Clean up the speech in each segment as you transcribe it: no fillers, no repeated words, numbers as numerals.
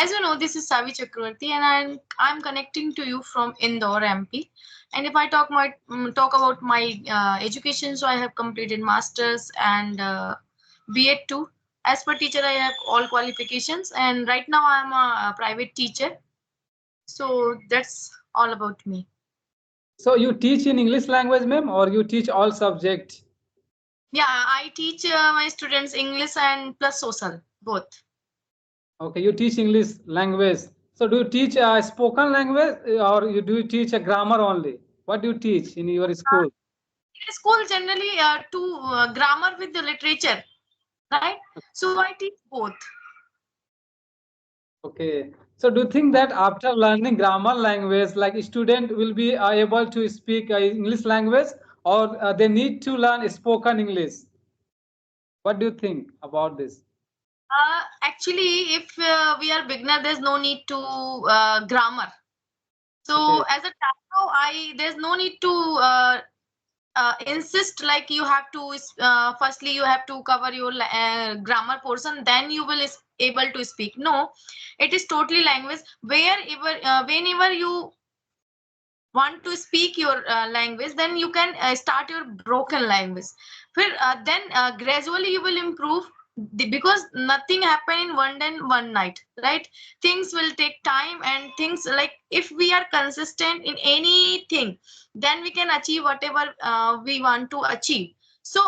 As you know, this is Savi Chakravarti, and I'm connecting to you from Indore, MP. And if I talk about my education, so I have completed masters and B.Ed too. As per teacher, I have all qualifications, and right now I'm a private teacher. So that's all about me. So you teach in English language, ma'am, or you teach all subject? Yeah, I teach my students English and plus social both. Okay, you teach English language. So do you teach spoken language or do you teach a grammar only? What do you teach in your school? In school, generally to grammar with the literature, right? So I teach both. Okay. So do you think that after learning grammar language, like student will be able to speak English language, or they need to learn spoken English? What do you think about this? Actually, if we are beginner, there's no need to grammar. So Okay. as a taco, there's no need to insist like you have to. Firstly, you have to cover your grammar portion, then you will is able to speak. No, it is totally language. Whenever you want to speak your language, then you can start your broken language. Then gradually you will improve because nothing happen in one day and one night, right? Things will take time, and things like if we are consistent in anything, then we can achieve whatever we want to achieve. So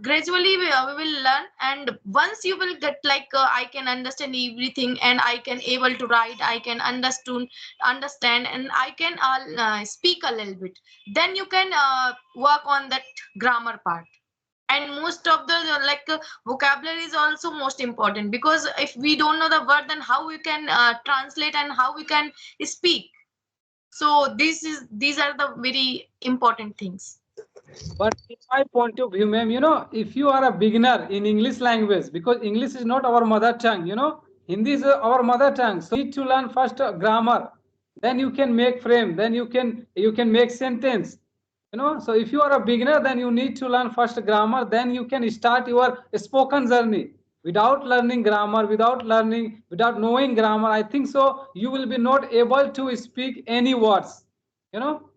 gradually we will learn, and once you will get like I can understand everything, and I can able to write, I can understand, and I can speak a little bit, then you can work on that grammar part. And most of the vocabulary is also most important, because if we don't know the word, then how we can translate and how we can speak. So these are the very important things. But in my point of view, ma'am, if you are a beginner in English language, because English is not our mother tongue, Hindi is our mother tongue. So you need to learn first grammar, then you can make frame, then you can make sentence. So if you are a beginner, then you need to learn first grammar, then you can start your spoken journey. Without learning grammar, without knowing grammar, I think so you will be not able to speak any words. You know.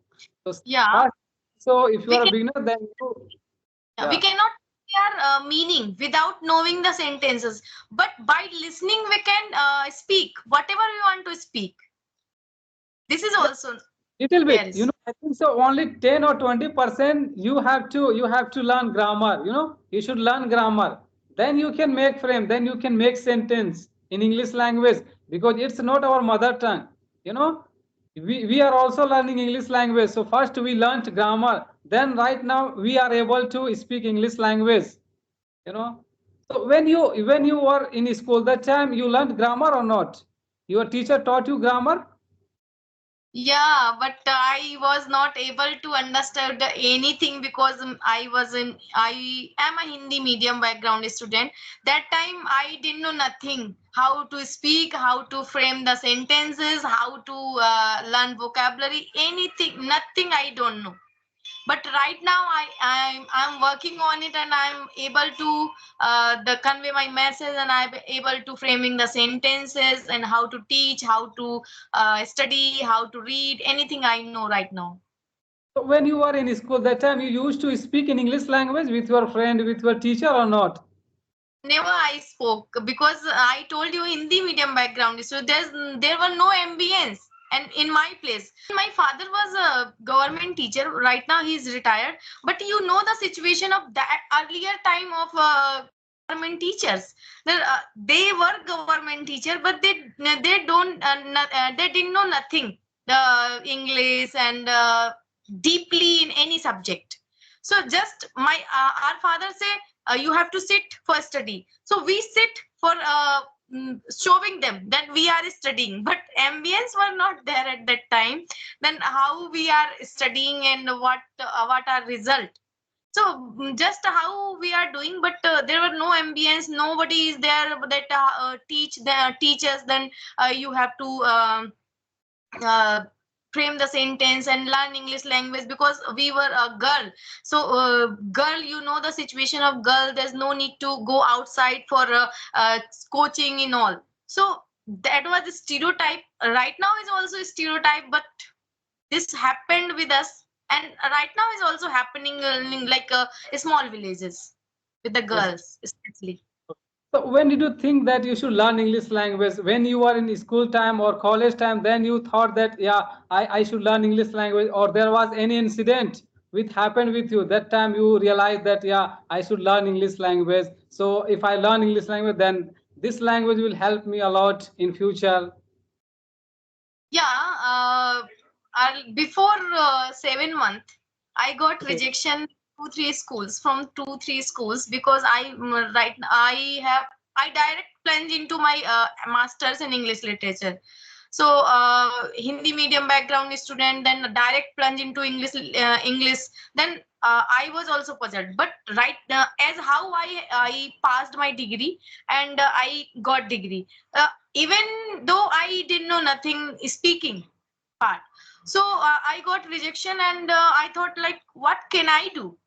So Yeah, first, so if you we are a can beginner, then you, we yeah. cannot clear meaning without knowing the sentences, but by listening we can speak whatever we want to speak. This is Yeah, also little there bit. is. I think so. Only 10 or 20% you have to learn grammar. You should learn grammar. Then you can make frame. Then you can make sentence in English language, because it's not our mother tongue. You know, we are also learning English language. So first we learned grammar. Then right now we are able to speak English language. You know. So when you were in school, that time you learned grammar or not? Your teacher taught you grammar. Yeah, but I was not able to understand anything because I am a Hindi medium background student. That time I didn't know nothing. How to speak, how to frame the sentences, how to learn vocabulary, anything, nothing I don't know. But right now I'm working on it, and I'm able to the convey my message, and I'm able to framing the sentences, and how to teach, how to study, how to read, anything I know right now. So when you were in school, that time you used to speak in English language with your friend, with your teacher or not? Never I spoke, because I told you Hindi medium background, so there were no ambience. And in my place, my father was a government teacher. Right now he is retired, but you know the situation of that earlier time of government teachers. They were government teacher, but they don't they didn't know nothing the English and deeply in any subject. So just my our father say you have to sit for study. So we sit for showing them that we are studying, but ambience were not there at that time. Then how we are studying, and what are result? So just how we are doing, but there were no ambience. Nobody is there that teach us. Then you have to. Uh, frame the sentence and learn English language, because we were a girl. So girl, you know the situation of girl, there's no need to go outside for coaching and all. So that was a stereotype. Right now is also a stereotype, but this happened with us, and right now is also happening in like small villages with the Yes. girls especially. So when did you think that you should learn English language? When you were in school time or college time, then you thought that, yeah, I should learn English language, or there was any incident which happened with you that time you realized that, yeah, I should learn English language. So if I learn English language, then this language will help me a lot in future. Yeah, before 7 months, I got Okay. rejection 2 3 schools from 2 3 schools because I direct plunge into my masters in English literature. So Hindi medium background student, then direct plunge into English. Then I was also puzzled. But right as how I passed my degree and I got degree. Even though I didn't know nothing speaking part. So I got rejection and I thought like, what can I do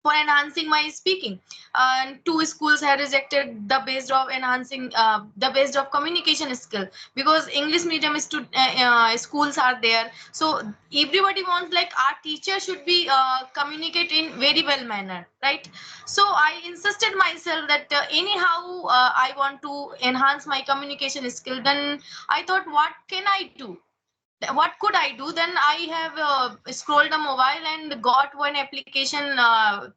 for enhancing my speaking? And 2 schools had rejected the based of enhancing the based of communication skill, because English medium schools are there. So everybody wants like our teacher should be communicate in very well manner, right? So I insisted myself that anyhow I want to enhance my communication skill. Then I thought, what can I do? What could I do? Then I have scrolled the mobile and got one application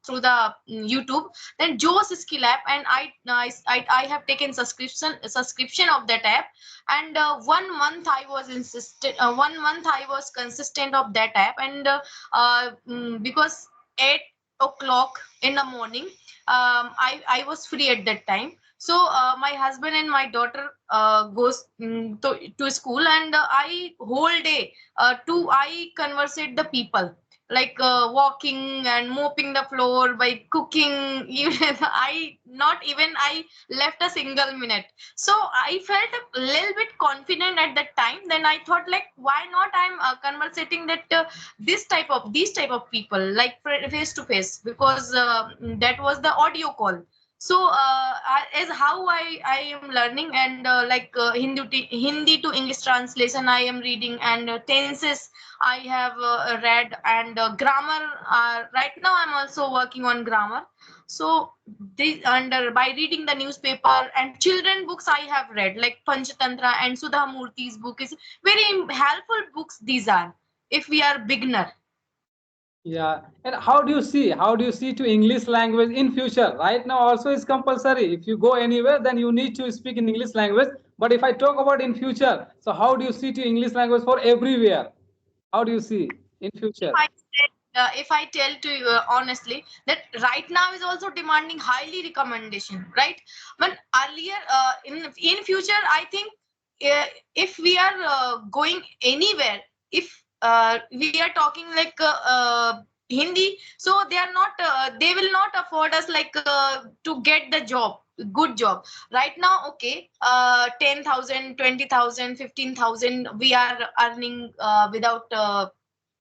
through the YouTube, then Joe's skill app, and I have taken subscription of that app. And 1 month I was insistent 1 month I was consistent of that app. And because 8 o'clock in the morning, I was free at that time. So my husband and my daughter goes to school, and I whole day to I conversate the people, like walking and mopping the floor, by cooking. Even I left a single minute. So I felt a little bit confident at that time. Then I thought like, why not I'm conversating that these type of people, like face to face, because that was the audio call. So as how I am learning, and Hindi to English translation I am reading, and tenses I have read, and grammar, right now I'm also working on grammar. So this under by reading the newspaper and children books I have read, like Panchatantra and Sudha Murthy's book is very helpful books these are, if we are beginner. Yeah, and how do you see to English language in future? Right now, also is compulsory. If you go anywhere, then you need to speak in English language. But if I talk about in future, so how do you see to English language for everywhere? How do you see in if future? I if I tell to you honestly, that right now is also demanding highly recommendation, right? When earlier in future, I think if we are going anywhere, if we are talking like Hindi, so they are not they will not afford us like to get the job, good job. Right now, okay, 10,000, 20,000, 15,000 we are earning without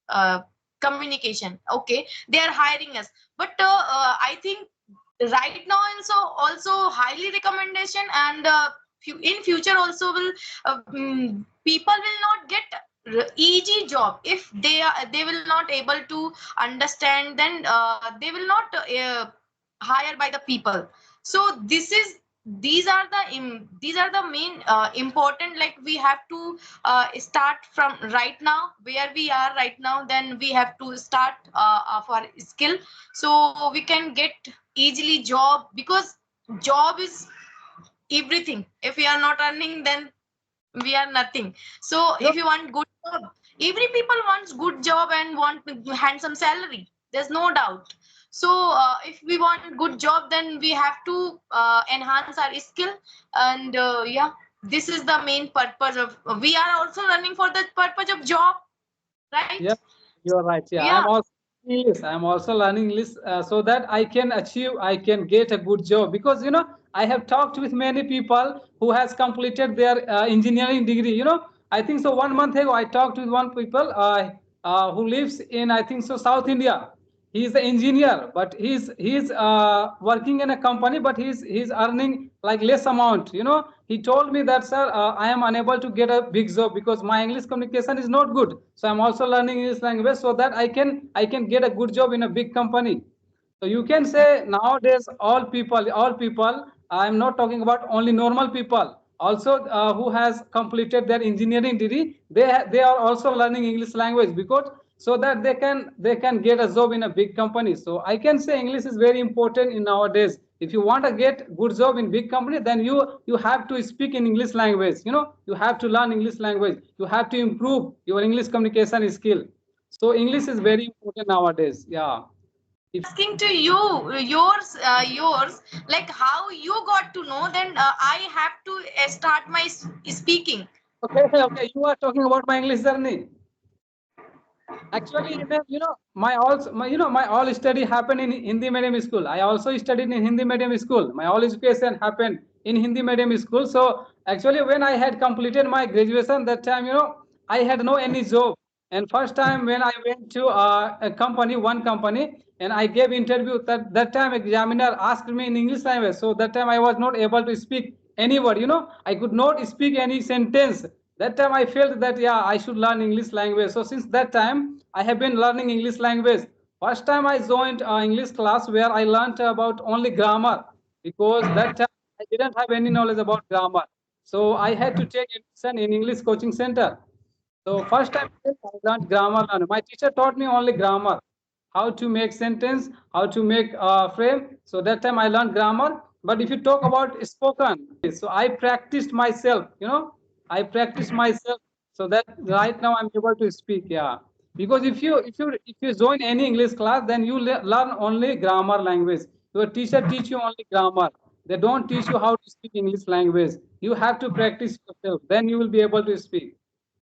uh, communication. Okay, they are hiring us, but I think right now also highly recommendation, and in future also will people will not get easy job if they will not able to understand. Then they will not hired by the people. So these are the main important, like we have to start from right now where we are right now. Then we have to start of our skill, so we can get easily job, because job is everything. If we are not earning, then we are nothing. So You know, if you want good job, every people wants good job and want handsome salary, there's no doubt. So if we want good job, then we have to enhance our skill. And yeah, this is the main purpose of, we are also running for the purpose of job, right? yeah, you are right. Yeah, Yeah. I'm also English. I'm also learning English so that I can achieve, I can get a good job. Because I have talked with many people who has completed their engineering degree. I think so. 1 month ago, I talked with one people who lives in, I think so, South India. he's an engineer, but he's working in a company, but he's earning like less amount. He told me that, sir, I am unable to get a big job because my English communication is not good. So I'm also learning English language so that I can get a good job in a big company. So you can say nowadays all people. I'm not talking about only normal people. Also, who has completed their engineering degree, they are also learning English language because so that they can get a job in a big company. So I can say English is very important in nowadays. If you want to get good job in big company, then you have to speak in English language. You have to learn English language. You have to improve your English communication skill. So English is very important nowadays. Yeah. Asking to you, yours, like how you got to know, then I have to start my speaking. Okay, okay. You are talking about my English journey. Actually, my all study happened in Hindi medium school. I also studied in Hindi medium school. My all education happened in Hindi medium school. So actually, when I had completed my graduation, that time, I had no any job. And first time when I went to a company, one company, and I gave interview, that time examiner asked me in English language. So that time I was not able to speak any word. I could not speak any sentence. That time I felt that, yeah, I should learn English language. So since that time I have been learning English language. First time I joined English class where I learned about only grammar, because that time I didn't have any knowledge about grammar. So I had to take admission in English coaching center. So first time I learned grammar. My teacher taught me only grammar, how to make sentence, how to make frame. So that time I learned grammar. But if you talk about spoken, so I practiced myself. I practiced myself so that right now I'm able to speak. Yeah, because if you join any English class, then you learn only grammar language. Your teacher teach you only grammar. They don't teach you how to speak English language. You have to practice yourself. Then you will be able to speak.